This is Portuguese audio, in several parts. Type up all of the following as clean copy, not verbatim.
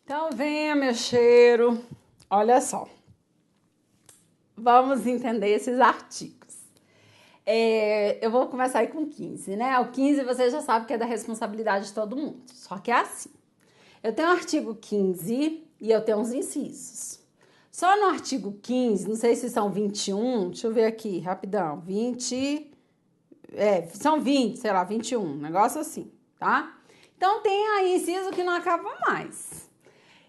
Então venha, meu cheiro. Olha só. Vamos entender esses artigos. Eu vou começar aí com 15, né? O 15 você já sabe que é da responsabilidade de todo mundo. Só que é assim. Eu tenho o artigo 15 e eu tenho uns incisos. Só no artigo 15, não sei se são 21, deixa eu ver aqui, rapidão. São 20, sei lá, 21, negócio assim, tá? Então tem aí inciso que não acaba mais.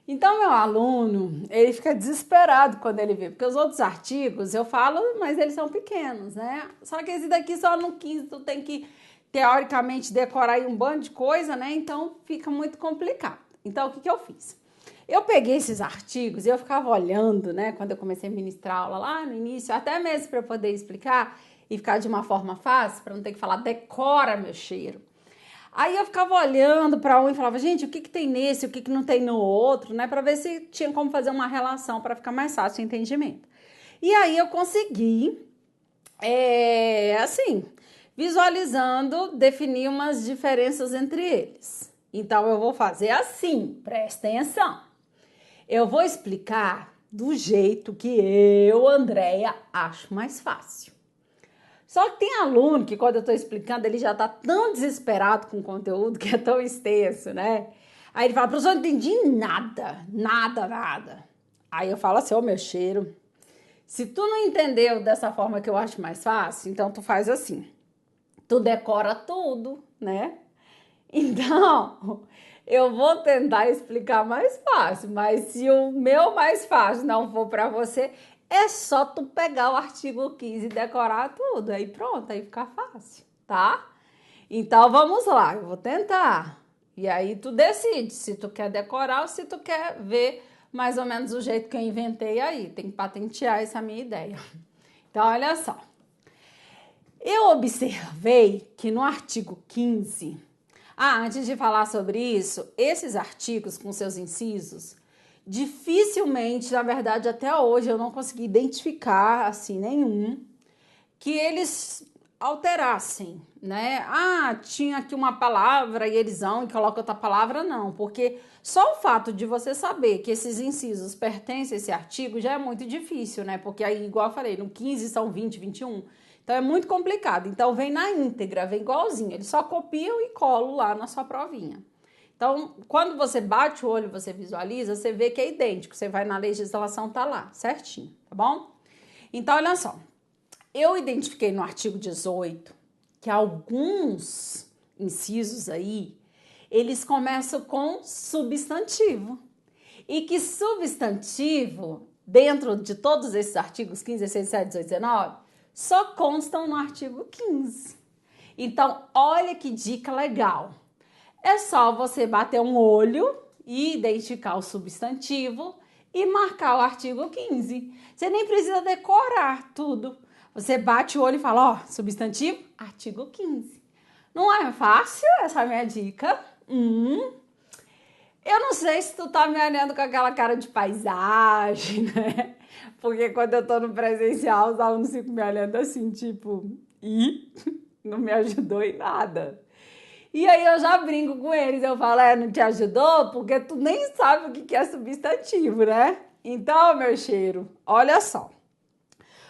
Então, meu aluno, ele fica desesperado quando ele vê, porque os outros artigos eu falo, mas eles são pequenos, né? Só que esse daqui só no 15 tu tem que, teoricamente, decorar aí um bando de coisa, né? Então, fica muito complicado. Então, o que eu fiz? Eu peguei esses artigos e eu ficava olhando, né? Quando eu comecei a ministrar aula lá no início, até mesmo para eu poder explicar e ficar de uma forma fácil, para não ter que falar decora, meu cheiro. Aí eu ficava olhando para um e falava, gente, o que tem nesse, o que não tem no outro, né? Para ver se tinha como fazer uma relação para ficar mais fácil o entendimento. E aí eu consegui, visualizando, definir umas diferenças entre eles. Então eu vou fazer assim, presta atenção. Eu vou explicar do jeito que eu, Andréia, acho mais fácil. Só que tem aluno que quando eu estou explicando, ele já está tão desesperado com o conteúdo que é tão extenso, né? Aí ele fala, professor, não entendi nada. Aí eu falo assim, ô meu cheiro, se tu não entendeu dessa forma que eu acho mais fácil, então tu faz assim, tu decora tudo, né? Então, eu vou tentar explicar mais fácil, mas se o meu mais fácil não for para você, é só tu pegar o artigo 15 e decorar tudo, aí pronto, aí fica fácil, tá? Então, vamos lá, eu vou tentar. E aí tu decide se tu quer decorar ou se tu quer ver mais ou menos o jeito que eu inventei aí. Tem que patentear essa minha ideia. Então, olha só. Eu observei que no artigo 15... antes de falar sobre isso, esses artigos com seus incisos, dificilmente, na verdade, até hoje eu não consegui identificar, assim, nenhum, que eles alterassem, né? Tinha aqui uma palavra e eles vão e colocam outra palavra, não, porque só o fato de você saber que esses incisos pertencem a esse artigo já é muito difícil, né? Porque aí, igual eu falei, no 15 são 20, 21, então é muito complicado. Então vem na íntegra, vem igualzinho, eles só copiam e colam lá na sua provinha. Então, quando você bate o olho, você visualiza, você vê que é idêntico, você vai na legislação, tá lá, certinho, tá bom? Então, olha só. Eu identifiquei no artigo 18 que alguns incisos aí, eles começam com substantivo. E que substantivo, dentro de todos esses artigos 15, 16, 17, 18, 19, só constam no artigo 15. Então, olha que dica legal. É só você bater um olho e identificar o substantivo e marcar o artigo 15. Você nem precisa decorar tudo. Você bate o olho e fala, ó, substantivo, artigo 15. Não é fácil essa minha dica? Eu não sei se tu tá me olhando com aquela cara de paisagem, né? Porque quando eu tô no presencial, os alunos ficam me olhando assim, tipo, não me ajudou em nada. E aí eu já brinco com eles, eu falo, não te ajudou? Porque tu nem sabe o que é substantivo, né? Então, meu cheiro, olha só.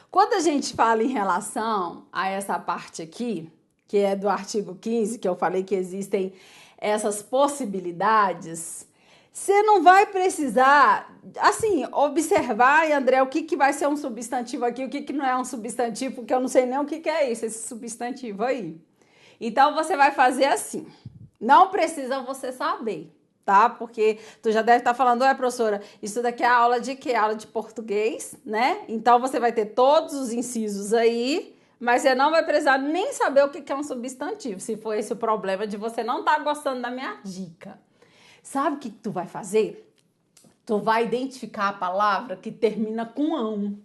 Quando a gente fala em relação a essa parte aqui, que é do artigo 15, que eu falei que existem essas possibilidades, você não vai precisar, assim, observar, André, o que vai ser um substantivo aqui, o que não é um substantivo, porque eu não sei nem o que é isso, esse substantivo aí. Então, você vai fazer assim, não precisa você saber, tá? Porque tu já deve estar falando, professora, isso daqui é aula de quê? Aula de português, né? Então, você vai ter todos os incisos aí, mas você não vai precisar nem saber o que é um substantivo, se for esse o problema de você não estar gostando da minha dica. Sabe o que tu vai fazer? Tu vai identificar a palavra que termina com ão.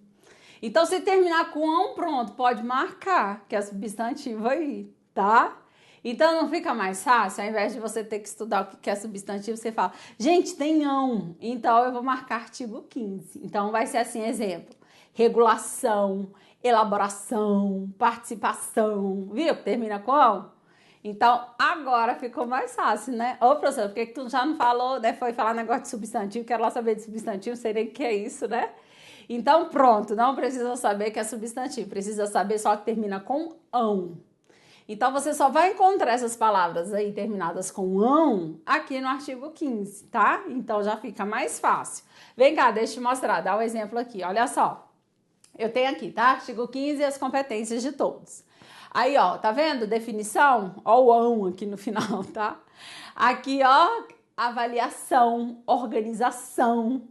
Então, se terminar com ão, pronto, pode marcar, que é substantivo aí, tá? Então, não fica mais fácil? Ao invés de você ter que estudar o que é substantivo, você fala, gente, tem ão, então eu vou marcar artigo 15. Então, vai ser assim, exemplo, regulação, elaboração, participação, viu? Termina com ão. Então, agora ficou mais fácil, né? Ô, professor, por que tu já não falou, né? Foi falar negócio de substantivo, quero lá saber de substantivo, sei nem o que é isso, né? Então, pronto, não precisa saber que é substantivo, precisa saber só que termina com ão. Então, você só vai encontrar essas palavras aí terminadas com ão aqui no artigo 15, tá? Então, já fica mais fácil. Vem cá, deixa eu te mostrar, dá um exemplo aqui, olha só. Eu tenho aqui, tá? Artigo 15 e as competências de todos. Aí, ó, tá vendo? Definição, ó o ão aqui no final, tá? Aqui, ó, avaliação, organização,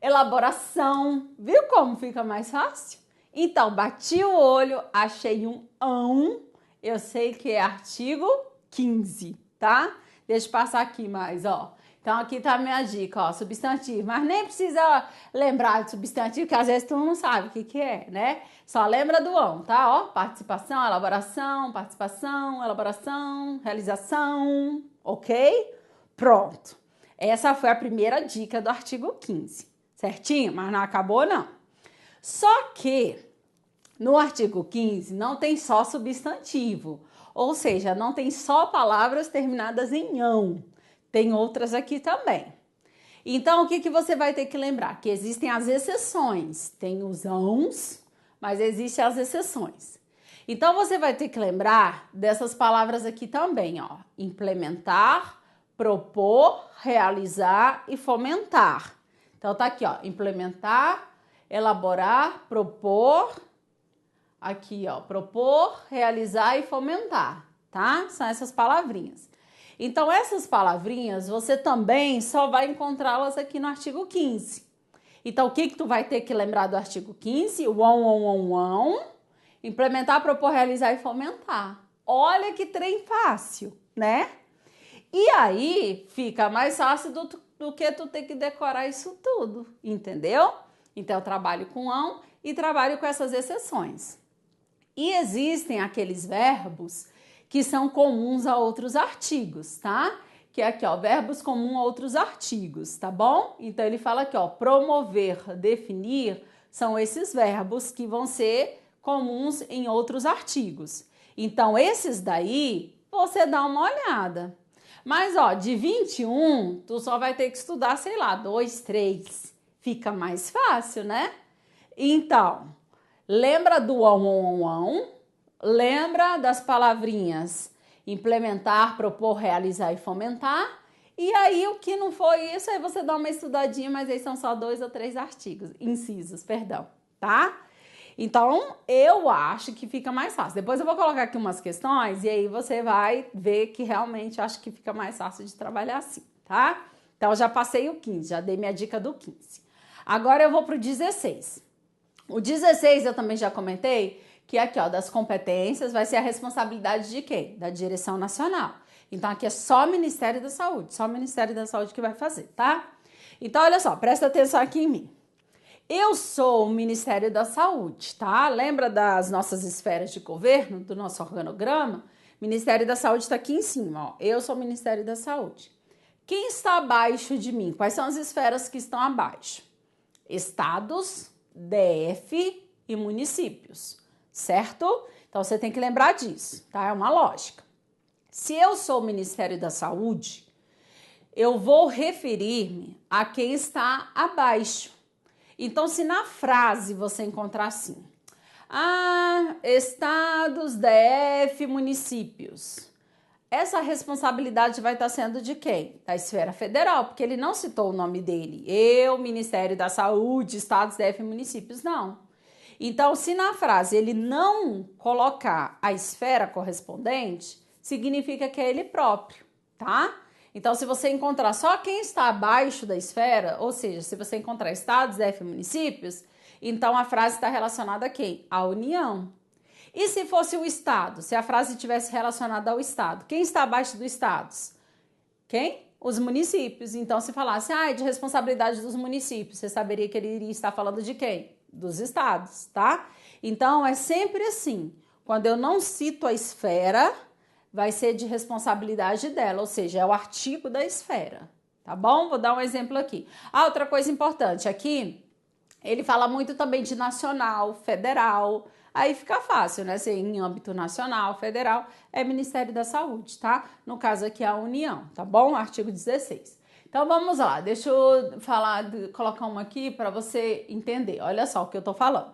elaboração. Viu como fica mais fácil? Então, bati o olho, achei um ão, eu sei que é artigo 15, tá? Deixa eu passar aqui mais, ó. Então, aqui tá a minha dica, ó, substantivo. Mas nem precisa lembrar de substantivo, que às vezes tu não sabe o que é, né? Só lembra do ão, tá? Ó, participação, elaboração, realização, ok? Pronto. Essa foi a primeira dica do artigo 15, certinho? Mas não acabou, não. Só que no artigo 15 não tem só substantivo, ou seja, não tem só palavras terminadas em ão. Tem outras aqui também. Então, o que você vai ter que lembrar? Que existem as exceções. Tem os ãos, mas existem as exceções. Então, você vai ter que lembrar dessas palavras aqui também, ó. Implementar, propor, realizar e fomentar. Então, tá aqui, ó. Implementar, elaborar, propor. Aqui, ó. Propor, realizar e fomentar, tá? São essas palavrinhas. Então, essas palavrinhas, você também só vai encontrá-las aqui no artigo 15. Então, o que tu vai ter que lembrar do artigo 15? O implementar, propor, realizar e fomentar. Olha que trem fácil, né? E aí, fica mais fácil do que tu ter que decorar isso tudo, entendeu? Então, eu trabalho com ão e trabalho com essas exceções. E existem aqueles verbos que são comuns a outros artigos, tá? Que é aqui, ó, verbos comuns a outros artigos, tá bom? Então, ele fala aqui, ó, promover, definir, são esses verbos que vão ser comuns em outros artigos. Então, esses daí, você dá uma olhada. Mas, ó, de 21, tu só vai ter que estudar, sei lá, 2, 3. Fica mais fácil, né? Então, lembra do ão? Lembra das palavrinhas implementar, propor, realizar e fomentar. E aí, o que não foi isso, aí você dá uma estudadinha, mas aí são só 2 ou 3 incisos, tá? Então, eu acho que fica mais fácil. Depois eu vou colocar aqui umas questões e aí você vai ver que realmente eu acho que fica mais fácil de trabalhar assim, tá? Então, eu já passei o 15, já dei minha dica do 15. Agora eu vou pro 16. O 16 eu também já comentei, que aqui, ó, das competências vai ser a responsabilidade de quem? Da direção nacional. Então, aqui é só o Ministério da Saúde, só o Ministério da Saúde que vai fazer, tá? Então, olha só, presta atenção aqui em mim. Eu sou o Ministério da Saúde, tá? Lembra das nossas esferas de governo, do nosso organograma? Ministério da Saúde está aqui em cima, ó. Eu sou o Ministério da Saúde. Quem está abaixo de mim? Quais são as esferas que estão abaixo? Estados, DF e municípios. Certo? Então, você tem que lembrar disso, tá? É uma lógica. Se eu sou o Ministério da Saúde, eu vou referir-me a quem está abaixo. Então, se na frase você encontrar assim, estados, DF, municípios, essa responsabilidade vai estar sendo de quem? Da esfera federal, porque ele não citou o nome dele. Eu, Ministério da Saúde, estados, DF, municípios, não. Então, se na frase ele não colocar a esfera correspondente, significa que é ele próprio, tá? Então, se você encontrar só quem está abaixo da esfera, ou seja, se você encontrar estados, DF, municípios, então a frase está relacionada a quem? À União. E se fosse o estado? Se a frase tivesse relacionada ao estado, quem está abaixo dos estados? Quem? Os municípios. Então, se falasse, de responsabilidade dos municípios, você saberia que ele iria estar falando de quem? Dos estados, tá? Então, é sempre assim. Quando eu não cito a esfera, vai ser de responsabilidade dela, ou seja, é o artigo da esfera, tá bom? Vou dar um exemplo aqui. Outra coisa importante, aqui, ele fala muito também de nacional, federal. Aí fica fácil, né? Se em âmbito nacional, federal, é Ministério da Saúde, tá? No caso aqui, a União, tá bom? Artigo 16. Então, vamos lá. Deixa eu colocar uma aqui para você entender. Olha só o que eu tô falando.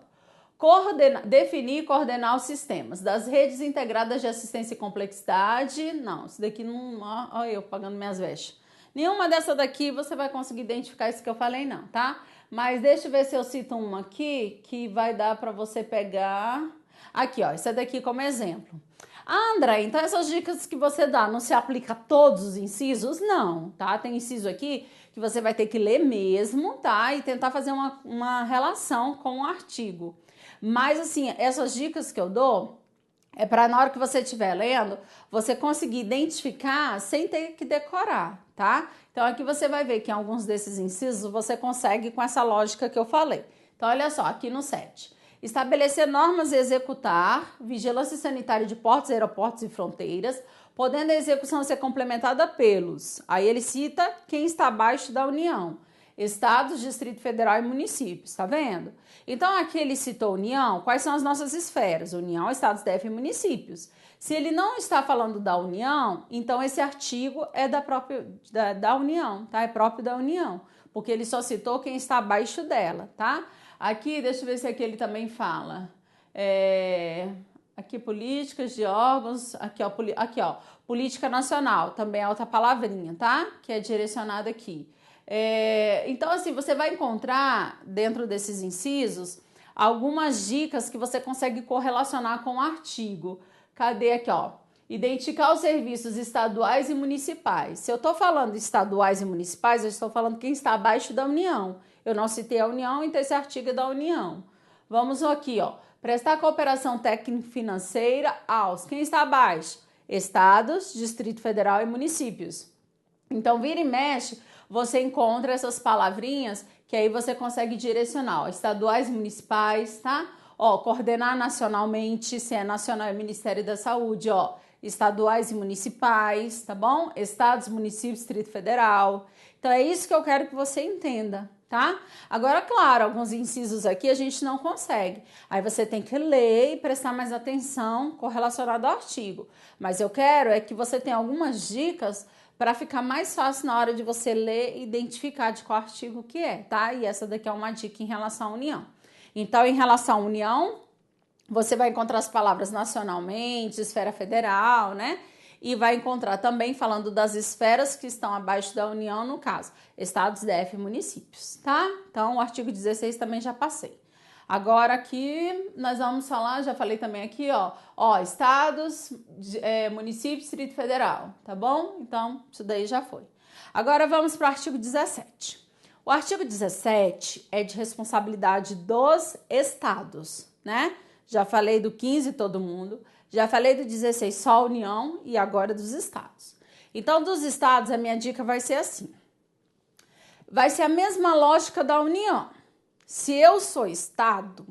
Definir e coordenar os sistemas das redes integradas de assistência e complexidade. Não, isso daqui não... Olha eu pagando minhas vestes. Nenhuma dessa daqui você vai conseguir identificar isso que eu falei, não, tá? Mas deixa eu ver se eu cito uma aqui que vai dar para você pegar. Aqui, ó, essa daqui como exemplo. Ah, André, então essas dicas que você dá não se aplica a todos os incisos? Não, tá? Tem inciso aqui que você vai ter que ler mesmo, tá? E tentar fazer uma relação com o artigo. Mas, assim, essas dicas que eu dou é para na hora que você estiver lendo, você conseguir identificar sem ter que decorar, tá? Então, aqui você vai ver que em alguns desses incisos você consegue com essa lógica que eu falei. Então, olha só, aqui no 7. Estabelecer normas e executar, vigilância sanitária de portos, aeroportos e fronteiras, podendo a execução ser complementada pelos... Aí ele cita quem está abaixo da União. Estados, Distrito Federal e municípios, tá vendo? Então, aqui ele citou União, quais são as nossas esferas? União, Estados, DF e municípios. Se ele não está falando da União, então esse artigo é da União, tá? É próprio da União, porque ele só citou quem está abaixo dela, tá? Aqui, deixa eu ver se aqui ele também fala. Aqui, políticas de órgãos, aqui, ó, política nacional, também é outra palavrinha, tá? Que é direcionada aqui. Então, assim, você vai encontrar dentro desses incisos algumas dicas que você consegue correlacionar com o artigo. Cadê aqui, ó? Identificar os serviços estaduais e municipais. Se eu estou falando estaduais e municipais, eu estou falando quem está abaixo da União. Eu não citei a União, então esse artigo é da União. Vamos aqui, ó. Prestar cooperação técnico-financeira aos... Quem está abaixo? Estados, Distrito Federal e municípios. Então, vira e mexe, você encontra essas palavrinhas que aí você consegue direcionar, ó, estaduais e municipais, tá? Ó, coordenar nacionalmente, se é nacional é Ministério da Saúde, ó, estaduais e municipais, tá bom? Estados, municípios, Distrito Federal. Então, é isso que eu quero que você entenda, tá? Agora, claro, alguns incisos aqui a gente não consegue. Aí você tem que ler e prestar mais atenção correlacionado ao artigo. Mas eu quero é que você tenha algumas dicas para ficar mais fácil na hora de você ler e identificar de qual artigo que é, tá? E essa daqui é uma dica em relação à União. Então, em relação à União, você vai encontrar as palavras nacionalmente, esfera federal, né? E vai encontrar também falando das esferas que estão abaixo da União, no caso, estados, DF e municípios, tá? Então, o artigo 16 também já passei. Agora aqui nós vamos falar, já falei também aqui, ó, estados, município, Distrito Federal, tá bom? Então, isso daí já foi. Agora vamos para o artigo 17. O artigo 17 é de responsabilidade dos estados, né? Já falei do 15, todo mundo. Já falei do 16, só a União, e agora dos estados. Então, dos estados, a minha dica vai ser assim. Vai ser a mesma lógica da União. Se eu sou estado,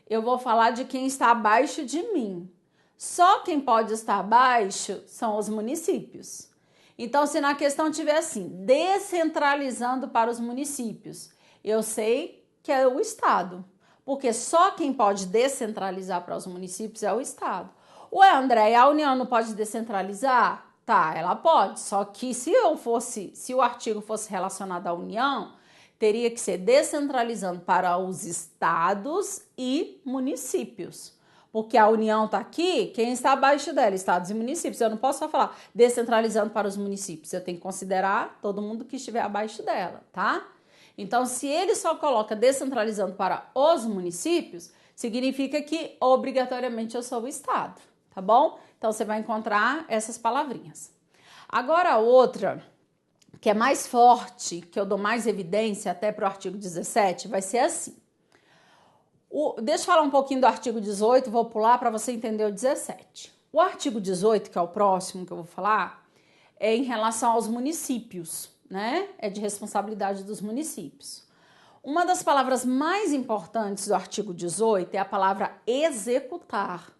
eu vou falar de quem está abaixo de mim. Só quem pode estar abaixo são os municípios. Então, se na questão tiver assim, descentralizando para os municípios, eu sei que é o estado. Porque só quem pode descentralizar para os municípios é o estado. Ué, André, a União não pode descentralizar? Tá, ela pode. Só que se o artigo fosse relacionado à União, teria que ser descentralizando para os estados e municípios. Porque a União está aqui, quem está abaixo dela? Estados e municípios. Eu não posso só falar descentralizando para os municípios. Eu tenho que considerar todo mundo que estiver abaixo dela, tá? Então, se ele só coloca descentralizando para os municípios, significa que obrigatoriamente eu sou o estado, tá bom? Então, você vai encontrar essas palavrinhas. Agora, a outra, que é mais forte, que eu dou mais evidência até para o artigo 17, vai ser assim. Deixa eu falar um pouquinho do artigo 18, vou pular para você entender o 17. O artigo 18, que é o próximo que eu vou falar, é em relação aos municípios, né? É de responsabilidade dos municípios. Uma das palavras mais importantes do artigo 18 é a palavra executar.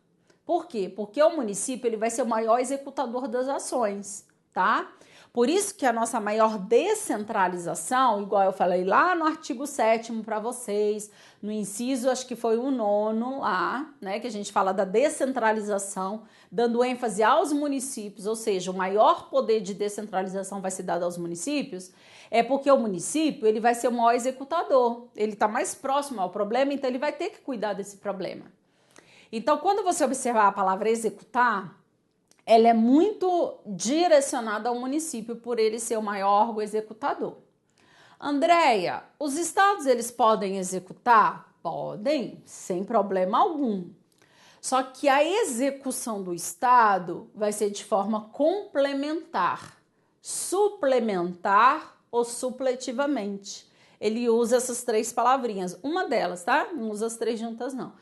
Por quê? Porque o município ele vai ser o maior executador das ações, tá? Por isso que a nossa maior descentralização, igual eu falei lá no artigo 7º para vocês, no inciso, acho que foi o 9º lá, né, que a gente fala da descentralização, dando ênfase aos municípios, ou seja, o maior poder de descentralização vai ser dado aos municípios, é porque o município, ele vai ser o maior executador, ele está mais próximo ao problema, então ele vai ter que cuidar desse problema. Então, quando você observar a palavra executar, ela é muito direcionada ao município por ele ser o maior órgão executador. Andréia, os estados eles podem executar? Podem, sem problema algum. Só que a execução do estado vai ser de forma complementar, suplementar ou supletivamente. Ele usa essas 3 palavrinhas, uma delas, tá? Não usa as 3 juntas, não.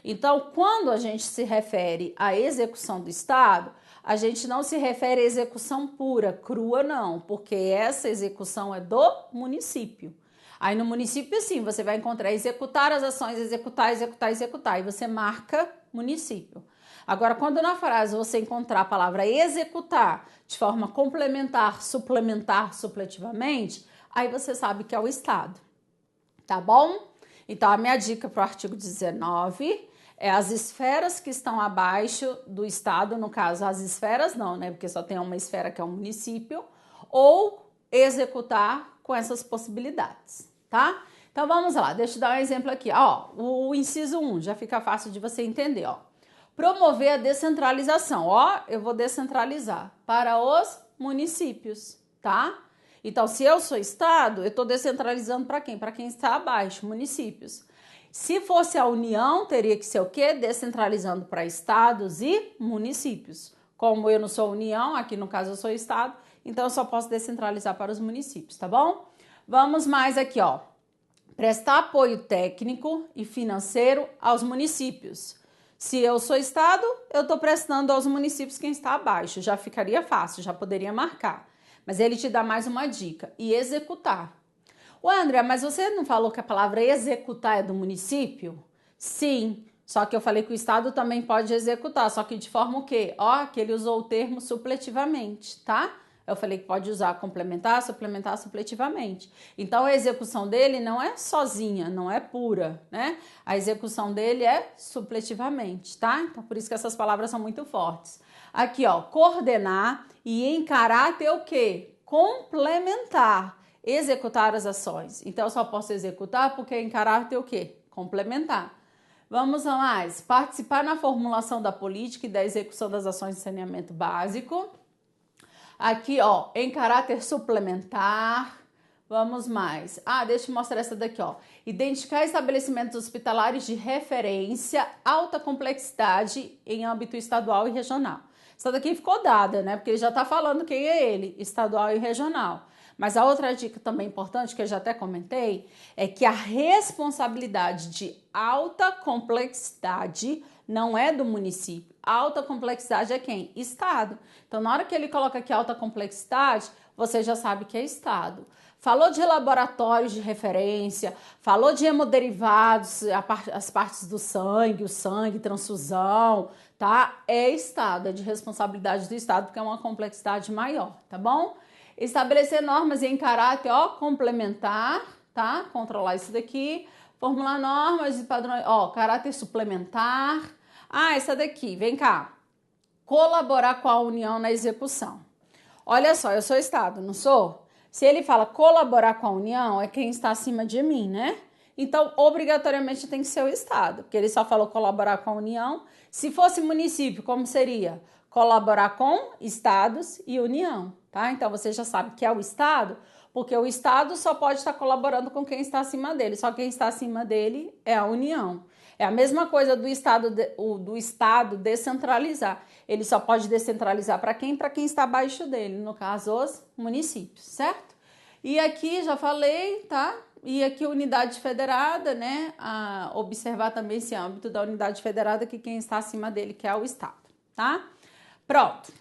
Então, quando a gente se refere à execução do estado, a gente não se refere à execução pura, crua não, porque essa execução é do município. Aí no município, sim, você vai encontrar executar as ações, executar, executar, executar, e você marca município. Agora, quando na frase você encontrar a palavra executar de forma complementar, suplementar, supletivamente, aí você sabe que é o estado, tá bom? Então, a minha dica para o artigo 19 é as esferas que estão abaixo do estado, no caso, as esferas não, né? Porque só tem uma esfera que é o município, ou executar com essas possibilidades, tá? Então, vamos lá, deixa eu dar um exemplo aqui. Ó, o inciso 1, já fica fácil de você entender, ó. Promover a descentralização, ó, eu vou descentralizar para os municípios, tá? Então, se eu sou estado, eu estou descentralizando para quem? Para quem está abaixo, municípios. Se fosse a União, teria que ser o quê? Descentralizando para estados e municípios. Como eu não sou União, aqui no caso eu sou estado, então eu só posso descentralizar para os municípios, tá bom? Vamos mais aqui, ó. Prestar apoio técnico e financeiro aos municípios. Se eu sou estado, eu estou prestando aos municípios quem está abaixo. Já ficaria fácil, já poderia marcar. Mas ele te dá mais uma dica. E executar. Ué, André, mas você não falou que a palavra executar é do município? Sim, só que eu falei que o estado também pode executar, só que de forma o quê? Ó, que ele usou o termo supletivamente, tá? Eu falei que pode usar complementar, suplementar, supletivamente. Então, a execução dele não é sozinha, não é pura, né? A execução dele é supletivamente, tá? Então, por isso que essas palavras são muito fortes. Aqui, ó, coordenar e em caráter o quê? Complementar, executar as ações. Então, eu só posso executar porque em caráter o quê? Complementar. Vamos a mais. Participar na formulação da política e da execução das ações de saneamento básico. Aqui, ó, em caráter suplementar. Vamos mais. Deixa eu mostrar essa daqui, ó. Identificar estabelecimentos hospitalares de referência, alta complexidade em âmbito estadual e regional. Essa daqui ficou dada, né? Porque ele já tá falando quem é ele, estadual e regional. Mas a outra dica também importante, que eu já até comentei, é que a responsabilidade de alta complexidade não é do município. Alta complexidade é quem? Estado. Então, na hora que ele coloca aqui alta complexidade, você já sabe que é estado. Falou de laboratórios de referência, falou de hemoderivados, as partes do sangue, o sangue, transfusão, tá? É estado, é de responsabilidade do estado, porque é uma complexidade maior, tá bom? Estabelecer normas em caráter, ó, complementar, tá? Controlar isso daqui. Formular normas e padrões, ó, caráter suplementar. Essa daqui, vem cá. Colaborar com a União na execução. Olha só, eu sou estado, não sou? Se ele fala colaborar com a União, é quem está acima de mim, né? Então, obrigatoriamente tem que ser o estado, porque ele só falou colaborar com a União. Se fosse município, como seria? Colaborar com estados e União, tá? Então, você já sabe que é o estado, porque o estado só pode estar colaborando com quem está acima dele, só quem está acima dele é a União. É a mesma coisa do estado descentralizar. Ele só pode descentralizar para quem? Para quem está abaixo dele, no caso, os municípios, certo? E aqui, já falei, tá? E aqui, unidade federada, né? Observar também esse âmbito da unidade federada, que quem está acima dele, que é o estado, tá? Pronto.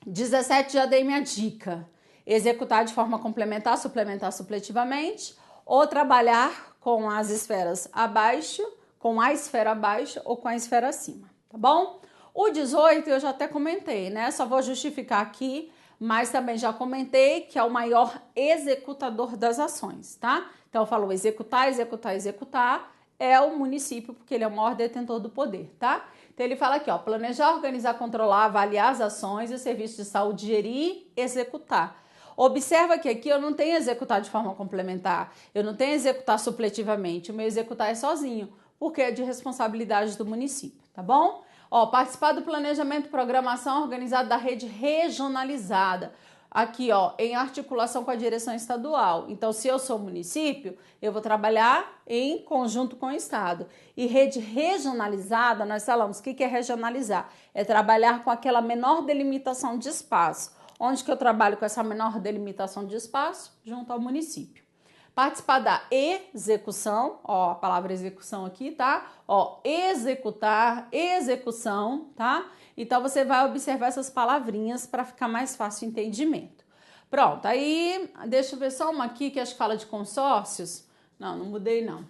17, já dei minha dica. Executar de forma complementar, suplementar supletivamente, ou trabalhar com as esferas abaixo, com a esfera abaixo ou com a esfera acima, tá bom? O 18 eu já até comentei, né? Só vou justificar aqui mas também já comentei que é o maior executador das ações, tá? Então eu falo executar, executar, executar, é o município, porque ele é o maior detentor do poder, tá? Então ele fala aqui, ó, planejar, organizar, controlar, avaliar as ações e os serviços de saúde, gerir, executar. Observa que aqui eu não tenho executar de forma complementar, eu não tenho executar supletivamente, o meu executar é sozinho, porque é de responsabilidade do município, tá bom? Ó, participar do planejamento e programação organizado da rede regionalizada. Aqui, ó, em articulação com a direção estadual. Então, se eu sou município, eu vou trabalhar em conjunto com o estado. E rede regionalizada, nós falamos, o que é regionalizar? É trabalhar com aquela menor delimitação de espaço. Onde que eu trabalho com essa menor delimitação de espaço? Junto ao município. Participar da execução, ó, a palavra execução aqui, tá? Ó, executar, execução, tá? Então, você vai observar essas palavrinhas para ficar mais fácil o entendimento. Pronto, aí, deixa eu ver só uma aqui que acho que fala de consórcios. Não mudei não.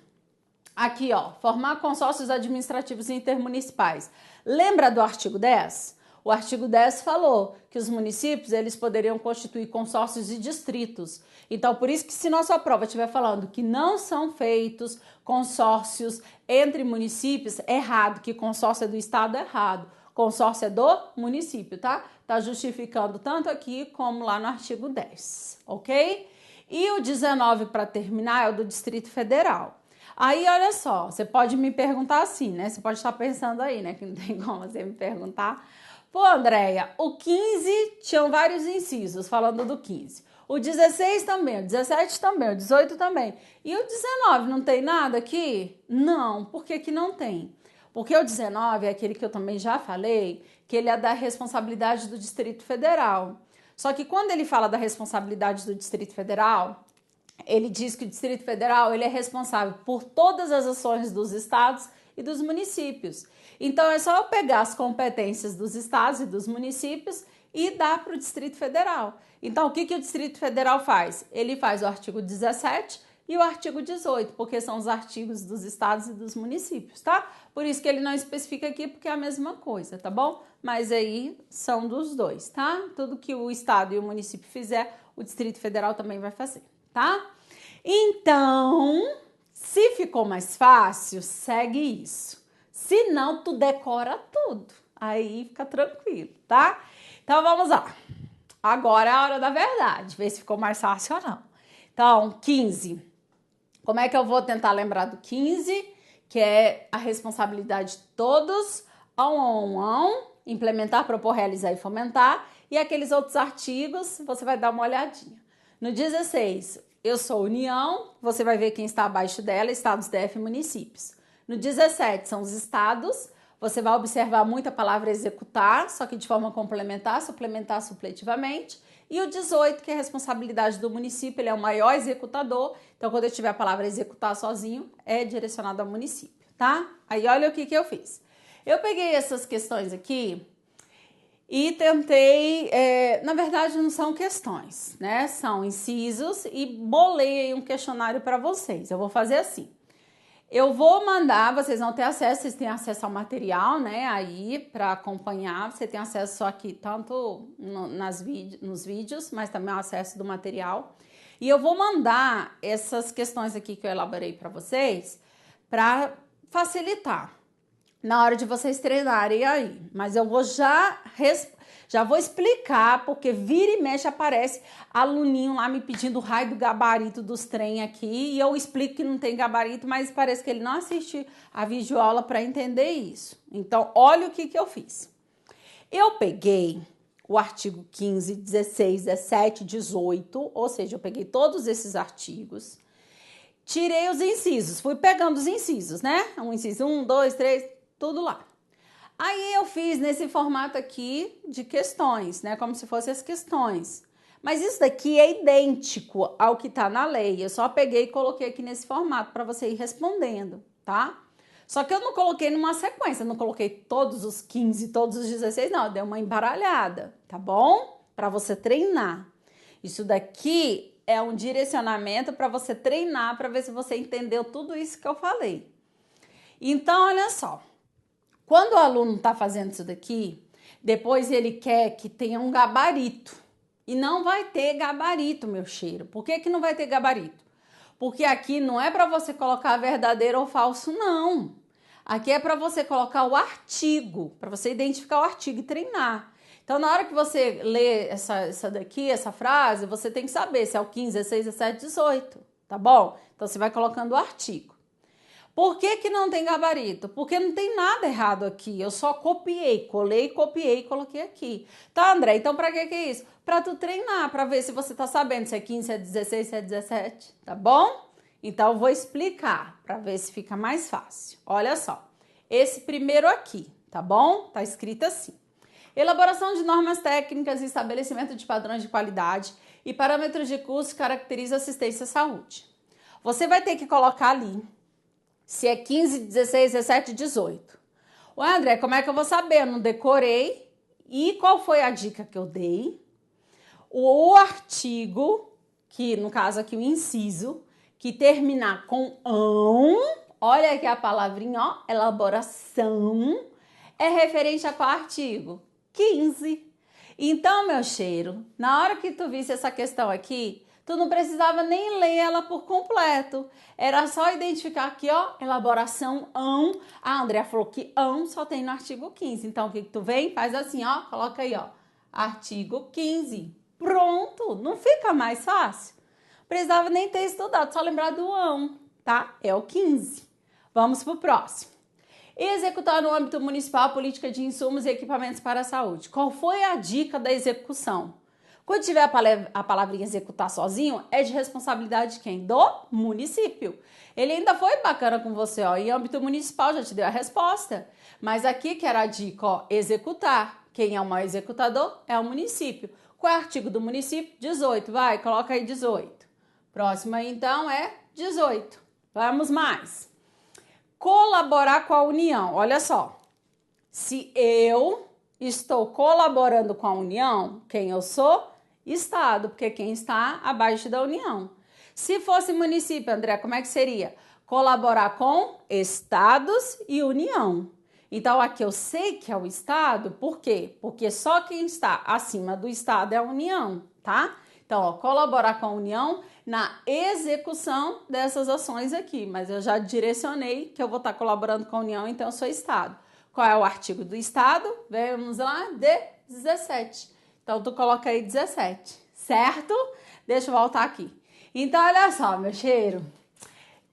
Aqui, ó, formar consórcios administrativos intermunicipais. Lembra do artigo 10? O artigo 10 falou que os municípios, eles poderiam constituir consórcios e distritos. Então, por isso que se nossa prova estiver falando que não são feitos consórcios entre municípios, é errado, que consórcio é do estado, é errado. Consórcio é do município, tá? Tá justificando tanto aqui como lá no artigo 10, ok? E o 19, para terminar, é o do Distrito Federal. Aí, olha só, você pode me perguntar assim, né? Você pode estar pensando aí, né? Que não tem como você me perguntar. Pô, Andréia, o 15 tinham vários incisos falando do 15. O 16 também, o 17 também, o 18 também. E o 19, não tem nada aqui? Não, por que que não tem? Porque o 19 é aquele que eu também já falei, que ele é da responsabilidade do Distrito Federal. Só que quando ele fala da responsabilidade do Distrito Federal, ele diz que o Distrito Federal ele é responsável por todas as ações dos estados e dos municípios. Então, é só eu pegar as competências dos estados e dos municípios e dar para o Distrito Federal. Então, o que o Distrito Federal faz? Ele faz o artigo 17 e o artigo 18, porque são os artigos dos estados e dos municípios, tá? Por isso que ele não especifica aqui, porque é a mesma coisa, tá bom? Mas aí são dos dois, tá? Tudo que o estado e o município fizer, o Distrito Federal também vai fazer, tá? Então, se ficou mais fácil, segue isso. Se não, tu decora tudo. Aí fica tranquilo, tá? Então, vamos lá. Agora é a hora da verdade. Ver se ficou mais fácil ou não. Então, 15. Como é que eu vou tentar lembrar do 15? Que é a responsabilidade de todos. Implementar, propor, realizar e fomentar. E aqueles outros artigos, você vai dar uma olhadinha. No 16, eu sou União. Você vai ver quem está abaixo dela, estados, DF e municípios. No 17 são os estados, você vai observar muito a palavra executar, só que de forma complementar, suplementar, supletivamente. E o 18, que é a responsabilidade do município, ele é o maior executador, então quando eu tiver a palavra executar sozinho, é direcionado ao município, tá? Aí olha o que eu fiz. Eu peguei essas questões aqui e tentei, na verdade não são questões, né? São incisos e bolei um questionário para vocês. Eu vou fazer assim. Eu vou mandar, vocês vão ter acesso, vocês têm acesso ao material, né, aí para acompanhar, você tem acesso aqui tanto nos vídeos, mas também o acesso do material. E eu vou mandar essas questões aqui que eu elaborei para vocês, para facilitar na hora de vocês treinarem aí. Mas eu vou já vou explicar, porque vira e mexe aparece aluninho lá me pedindo o raio do gabarito dos trem aqui, e eu explico que não tem gabarito, mas parece que ele não assiste a videoaula para entender isso. Então, olha o que eu fiz. Eu peguei o artigo 15, 16, 17, 18, ou seja, eu peguei todos esses artigos, tirei os incisos, fui pegando os incisos, né? Um inciso 1, 2, 3, tudo lá. Aí eu fiz nesse formato aqui de questões, né? Como se fossem as questões. Mas isso daqui é idêntico ao que tá na lei. Eu só peguei e coloquei aqui nesse formato para você ir respondendo, tá? Só que eu não coloquei numa sequência, eu não coloquei todos os 15, todos os 16, não. Eu dei uma embaralhada, tá bom? Para você treinar. Isso daqui é um direcionamento para você treinar, para ver se você entendeu tudo isso que eu falei. Então, olha só. Quando o aluno está fazendo isso daqui, depois ele quer que tenha um gabarito. e não vai ter gabarito, meu cheiro. Por que que não vai ter gabarito? Porque aqui não é para você colocar verdadeiro ou falso, não. Aqui é para você colocar o artigo, para você identificar o artigo e treinar. Então, na hora que você lê essa frase, você tem que saber se é o 15, 16, 17, 18, tá bom? Então, você vai colocando o artigo. Por que que não tem gabarito? Porque não tem nada errado aqui. Eu só copiei, colei, copiei e coloquei aqui. Tá, André? Então, pra que é isso? Pra tu treinar, pra ver se você tá sabendo se é 15, se é 16, se é 17, tá bom? Então, eu vou explicar pra ver se fica mais fácil. Olha só. Esse primeiro aqui, tá bom? Tá escrito assim. Elaboração de normas técnicas e estabelecimento de padrões de qualidade e parâmetros de custo caracteriza assistência à saúde. Você vai ter que colocar ali se é 15, 16, 17, 18. Ué, André, como é que eu vou saber? Eu não decorei. E qual foi a dica que eu dei? O artigo, que no caso aqui o inciso, que terminar com ão, olha aqui a palavrinha, ó, elaboração, é referente a qual artigo? 15. Então, meu cheiro, na hora que tu visse essa questão aqui, tu não precisava nem ler ela por completo. Era só identificar aqui, ó, elaboração ão. A Andrea falou que ão só tem no artigo 15. Então, o que tu vem? Faz assim, ó, coloca aí, ó, artigo 15. Pronto, não fica mais fácil? Precisava nem ter estudado, só lembrar do ão, tá? É o 15. Vamos pro próximo. Executar no âmbito municipal a política de insumos e equipamentos para a saúde. Qual foi a dica da execução? Quando tiver a palavrinha executar sozinho, é de responsabilidade de quem? Do município. Ele ainda foi bacana com você, ó, em âmbito municipal, já te deu a resposta. Mas aqui que era a dica, ó, executar. Quem é o maior executador? É o município. Qual é o artigo do município? 18, vai, coloca aí 18. Próximo aí, então, é 18. Vamos mais. Colaborar com a União. Olha só, se eu estou colaborando com a União, quem eu sou? Estado, porque quem está abaixo da União. Se fosse município, André, como é que seria? Colaborar com estados e União. Então, aqui eu sei que é o Estado, por quê? Porque só quem está acima do Estado é a União, tá? Então, ó, colaborar com a União na execução dessas ações aqui, mas eu já direcionei que eu vou estar colaborando com a União, então eu sou Estado. Qual é o artigo do Estado? Vamos lá, de 17. Então, tu coloca aí 17, certo? Deixa eu voltar aqui. Então, olha só, meu cheiro.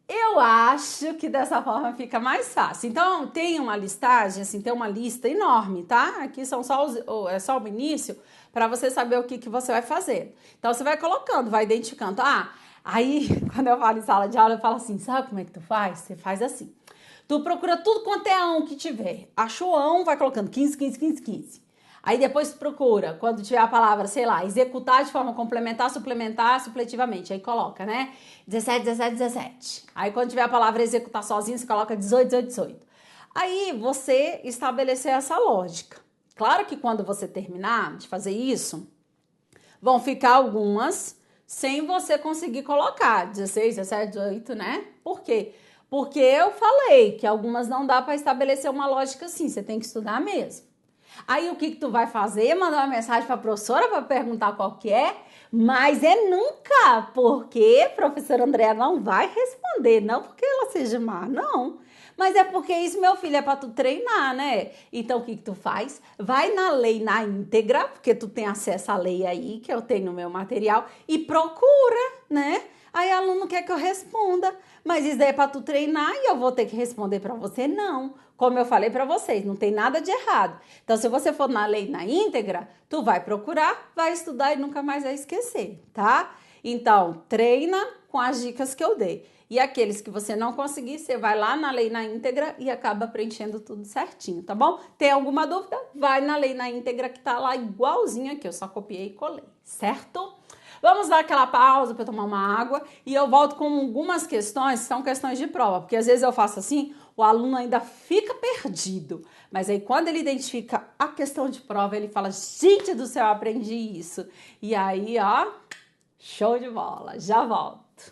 Eu acho que dessa forma fica mais fácil. Então, tem uma listagem, assim, tem uma lista enorme, tá? Aqui são só é só o início para você saber o que você vai fazer. Então, você vai colocando, vai identificando. Ah, aí, quando eu falo em sala de aula, eu falo assim, sabe como é que tu faz? Você faz assim. Tu procura tudo quanto é ão que tiver. Achou ão, vai colocando 15, 15, 15, 15. Aí depois procura, quando tiver a palavra, sei lá, executar de forma complementar, suplementar, supletivamente. Aí coloca, né? 17, 17, 17. Aí quando tiver a palavra executar sozinho, você coloca 18, 18, 18. Aí você estabelecer essa lógica. Claro que quando você terminar de fazer isso, vão ficar algumas sem você conseguir colocar 16, 17, 18, né? Por quê? Porque eu falei que algumas não dá para estabelecer uma lógica assim, você tem que estudar mesmo. Aí o que tu vai fazer? Mandar uma mensagem para a professora para perguntar qual que é? Mas é nunca, porque a professora Andréa não vai responder, não porque ela seja má, não. Mas é porque isso, meu filho, é para tu treinar, né? Então o que tu faz? Vai na lei na íntegra, porque tu tem acesso à lei aí, que eu tenho no meu material, e procura, né? Aí o aluno quer que eu responda, mas isso daí é para tu treinar e eu vou ter que responder para você? Não. Como eu falei para vocês, não tem nada de errado. Então, se você for na lei na íntegra, tu vai procurar, vai estudar e nunca mais vai esquecer, tá? Então, treina com as dicas que eu dei. E aqueles que você não conseguir, você vai lá na lei na íntegra e acaba preenchendo tudo certinho, tá bom? Tem alguma dúvida? Vai na lei na íntegra que tá lá igualzinho aqui, eu só copiei e colei, certo? Vamos dar aquela pausa para eu tomar uma água e eu volto com algumas questões, que são questões de prova, porque às vezes eu faço assim, o aluno ainda fica perdido, mas aí quando ele identifica a questão de prova, ele fala, gente do céu, eu aprendi isso. E aí, ó, show de bola, já volto.